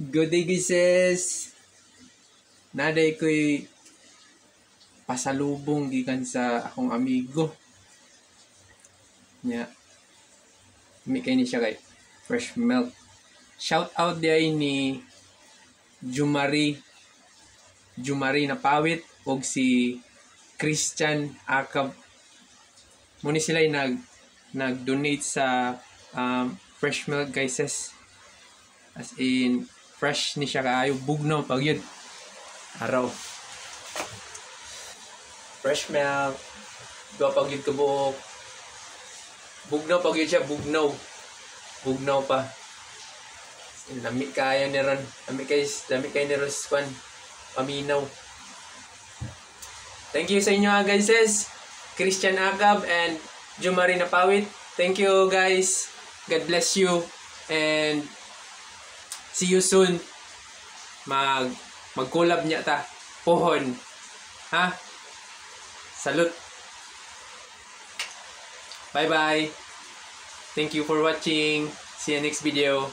Good day, guys. Naday ko'y pasalubong gikan sa akong amigo. Nya, may kay ni siya kay fresh milk. Shout out day ni Jumari na pawit og si Christian Akab. Muni sila nag-donate sa fresh milk, guys. As in fresh ni siya kaayo, bugnaw pag yun araw. Fresh milk do pag yun kabuok, bugnaw pag yun siya, bugnaw pa. Lami kaya ni ron, lami kay ni Roswan paminaw. Thank you sa inyo guys, Christian Akab and Jumari na pawit. Thank you guys, God bless you and see you soon. Mag-collab niya ta. Pohon. Ha? Salute. Bye-bye. Thank you for watching. See you next video.